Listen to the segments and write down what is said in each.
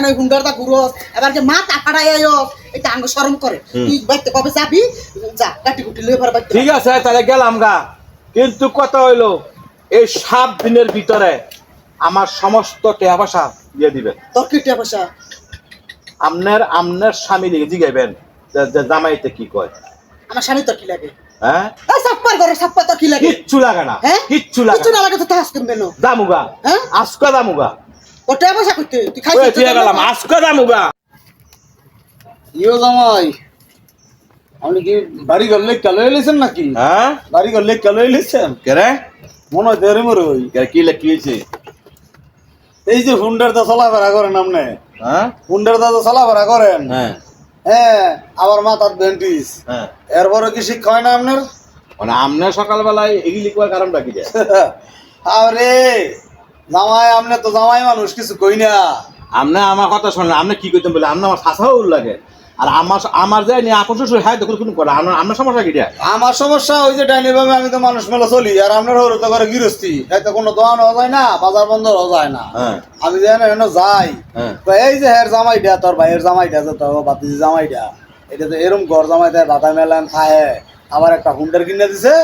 ওই হুন্ডারটা ঘুরোস এবার যে মাথা ফাড়াইয়স এটা আঙ্গ শরম করে তুই বাইতে কবে যাবি যা গাটি গুটি লয়ে পারবা ঠিক আছে তাহলে গেলাম গা কিন্তু কথা হইলো এই 7 দিনের ভিতরে আমার সমস্ত টাকা পয়সা দিয়ে দিবেন তোর কি টাকা পয়সা আমনের স্বামী লিখে জিগাইবেন যে জামাইতে কি কয় আমার স্বামী তোর কি লাগে হ্যাঁ এই সাপ্পার করে সাপ্পা তোর কি লাগে কিচ্ছু লাগে না হ্যাঁ কিচ্ছু লাগে কিছু না লাগে তো তাস কিনবে না দামুগা হ্যাঁ আজকা দামুগা তোর টাকা পয়সা কইতে তুই ওই খাইছিস তুই গেলাম আজকা দামুগা ইয়ো জামাই আপনি কি বাড়ি গেলে কেলো এলেছেন নাকি হ্যাঁ বাড়ি গেলে কেলো এলেছেন কে রে মনে হয় দেরে মরে ওই কি হয়েছে এই যে হুন্ডার দা চলাফেরা করেন আপনি হ্যাঁ হুন্ডার দা চলাফেরা করেন হ্যাঁ হ্যাঁ আবার মাথার বেন্টিস হ্যাঁ এরপরে কি শিক্ষা হয় না আপনার মানে আমনে সকালবেলায় এগুলি কোয়ার কারণটা কি যায় আরে জামাই আপনি তো জামাই মানুষ কিছু কই না আমনে আমার কথা শোনেন আপনি কি কইতেন বলে আমনে আমার শাসাও লাগে আর আমার যাই নি আপন শ্বশুর হ্যাঁ দেখুন কোনো করে আপনার সমস্যা কি এটা আমার সমস্যা ওই যে ডাইনি ভাবে আমি তো মানুষ মেলা চলি আর আপনার হরু তো করে গৃহস্থী এতে কোনো দোকান হওয়া যায় না বাজার বন্ধ হওয়া যায় না হ্যাঁ আমি যেন এনে যাই হ্যাঁ তো এই যে হের জামাইটা তোর ভাইয়ের জামাইটা যে তোর বাতিজি জামাইটা এটা তো এরম ঘর জামাই দেয় বাতা মেলান খায় আবার একটা হুন্ডার কিনে দিছে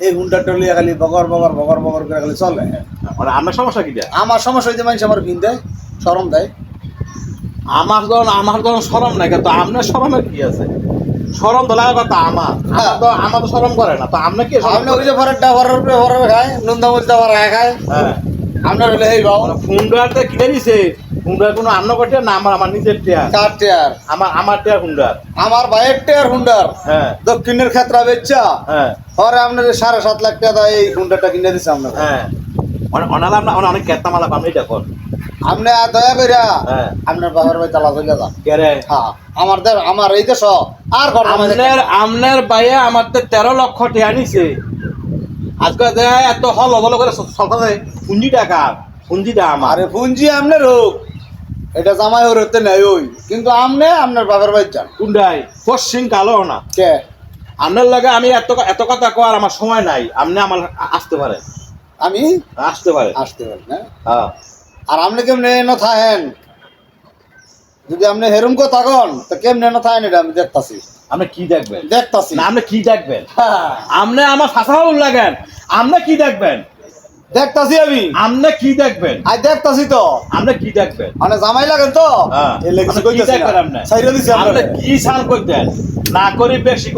এই হুন্ডারটা লিয়ে খালি বগর বগর বগর বগর করে খালি চলে মানে আপনার সমস্যা কি এটা আমার সমস্যা হইতে মানুষ আমার কিন দেয় শরম দেয় আমার যখন শরম নাই কিন্তু আপনার শরমের কি আছে শরম তো লাগার কথা আমার তো শরম করে না তো আপনি কি শরম আপনি ওই যে ভরেরটা ভরের খায় নুন্দা মুজটা ভরা খায় হ্যাঁ আপনার হলে এই বাবু হুন্ডারটা কিনে দিছে হুন্ডার কোনো আন্ন করছে না আমার নিজের টেয়ার চার টেয়ার আমার টেয়ার হুন্ডার আমার ভাইয়ের টেয়ার হুন্ডার হ্যাঁ দক্ষিণের ক্ষেত্রে বেচা হ্যাঁ পরে আপনার 7.5 লাখ টাকা এই হুন্ডারটা কিনে দিছে আপনার হ্যাঁ অনালাম না অনেক কেতা মালা আপনি এটা কর আপনি দয়া কইরা হ্যাঁ আপনার বাবার ভাই চালা চলে যান কে রে হ্যাঁ আমার এই দেশ আর ঘর আমনের বাইরে আমার 13 লক্ষ টাকা নিছে আজকে দেয় এত হল হল করে সরকার পুঞ্জি টাকা পুঞ্জিটা আমার আরে পুঞ্জি আপনার হোক এটা জামাই হতে নাই ওই কিন্তু আমনে আপনার বাবার ভাই যান কুন্ডাই পশ্চিম কালো না কে আপনার লাগে আমি এত কথা কওয়ার আমার সময় নাই আপনি আমার আসতে পারেন আমি আসতে পারেন আসতে পারি না হ্যাঁ আর আপনি কেমনে ন থাকেন যদি আপনি হেরুম কো থাকুন তো কেমনে ন থাকেন এটা আমি দেখতাছি আপনি কি দেখবেন দেখতাছি না আপনি কি দেখবেন হ্যাঁ, আপনি আমার ফাঁসাও লাগেন আপনি কি দেখবেন দেখতাছি আমি আপনি কি দেখবেন আই দেখতাছি তো আপনি কি দেখবেন মানে জামাই লাগেন তো হ্যাঁ। এই লেগেছি আপনি কি কইতাছি দেখবেন আপনি? সাইরা দিছি আপনি আপনি কি সাল করতেন না করি বেশি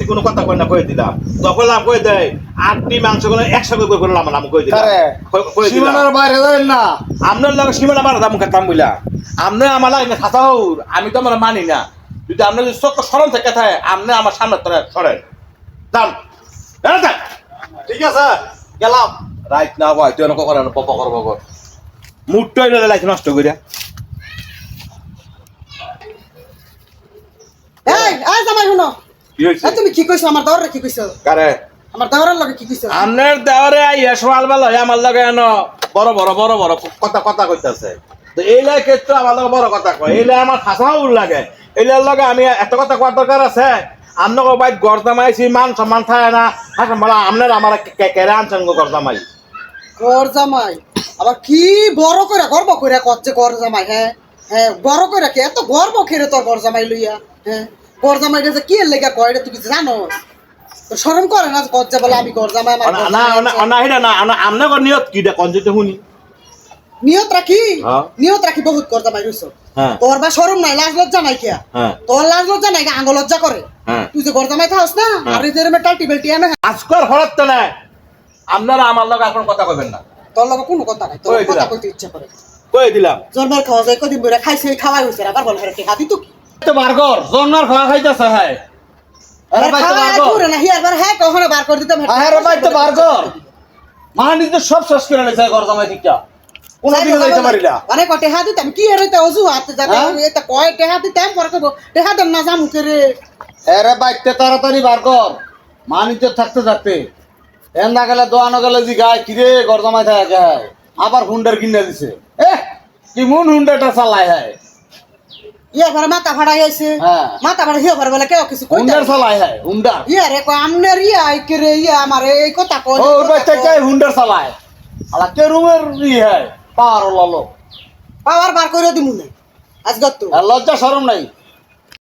কোনো কথা কই না কই দিলাম তখন লাভ কই দেয় 8টি মাংস গুলো একসাথে কই করলাম নাম কই দিলাম আরে কই দিলাম সীমানার বাইরে যাবেন না আপনার লাগে সীমানা বাড়া দাম খেতাম বইলা আপনি আমার লাগে খাতাও আমি তো আমার মানি না যদি আপনার যদি চোখ সরম থেকে থাকে আপনি আমার সামনে তোরা সরেন যান ঠিক আছে গেলাম রাইট না ভাই তুই অনেক করেন পপ করবো কর মুডটাই লাইছে নষ্ট করিয়া এই জামাই শুনো কি হয়েছে তুমি কি কইছো আমার দাওরে কি কইছো কারে আমার দাওরের লগে কি কইছো আপনার দেওয়ারে আইয়া সকাল বেলা আমার লগে এনো বড় কথা কইতাছে তো এই লাগে ক্ষেত্রে আমার লগে বড় কথা কয় এই লাগে আমার ফাঁসাও লাগে এই লগে আমি এত কথা কওয়ার দরকার আছে আপনাকে বাইক গরদামাইছি মান সম্মান থাকে না হাসান বলা আপনার আমার কেড়ে আনছেন গরদামাই গর জামাই আবার কি বড় করে গর্ব করে করছে গর জামাই হ্যাঁ হ্যাঁ বড় করে কে এত গর্ব খেরে তোর গর জামাই লইয়া হ্যাঁ গর জামাই যে কি লেগা কয় তুই কিছু জানো তো শরম করে না গজ্জা বলে আমি গর জামাই আমার গর না জামাই আছে। না এটা না আপনার নিয়ত কি কোন যেতে শুনি নিয়ত রাখি হ্যাঁ। নিয়ত রাখি বহুত গর জামাই রইছো হ্যাঁ তোর বা শরম নাই লাজ লজ্জা নাই কিয়া হ্যাঁ তোর লাজ লজ্জা নাই আঙ্গ লজ্জা করে হ্যাঁ তুই যে গর জামাই থাকস না আর এই যে মেটালটি বেলটি আনে আজকাল হঠাৎ তো না আপনারা আমার লগে এখন কথা কইবেন না তোর লগে কোনো কথা নাই তোর কই কথা দিলাম। কইতে ইচ্ছা করে কই দিলাম জন্মের খাওয়া যায় কদিন বইরা খাইছে খাওয়াই হইছে আবার বল হেরে টিকা দিত কি তো বারগর জন্নার খাওয়া খাইতাছে হ্যাঁ আরে ভাই তো বারগর পুরে না হিয়ার বার হ্যাঁ কখনো বার করে দিতাম আরে ভাই তো বারগর মাহানি তো সব শেষ করে নেছে ঘর জামাই দিকটা কোন দিকে যাইতে পারি না মানে কটে হাত দিতাম কি এর তো অজু হাত যাতে এটা কয় টেহা দিতাম পরে কব টেহা দেন না জামু করে আরে বাইতে তাড়াতাড়ি বারগর মাহানি তো থাকতে থাকতে এন না গেলে দোয়ানো গেলে জি গায় কিরে ঘর জামাই থাকে গায় আবার হুন্ডার কিনে দিছে কি মন হুন্ডারটা চালায় হ্যাঁ ইয়া পরে মাথা ফাড়াই হইছে হ্যাঁ। মাথা ফাড়া হিয়া পরে বলে কেউ কিছু কইতা হুন্ডার চালায় হ্যাঁ হুন্ডার ইয়া রে কয় আমনের ইয়া করে ইয়া আমার এই কথা কয় ও বাইতে কে হুন্ডার চালায় আলা কে রুমের ই হ্যাঁ পার লালো পাওয়ার বার করে দিমু না আজগর তো আর লজ্জা শরম নাই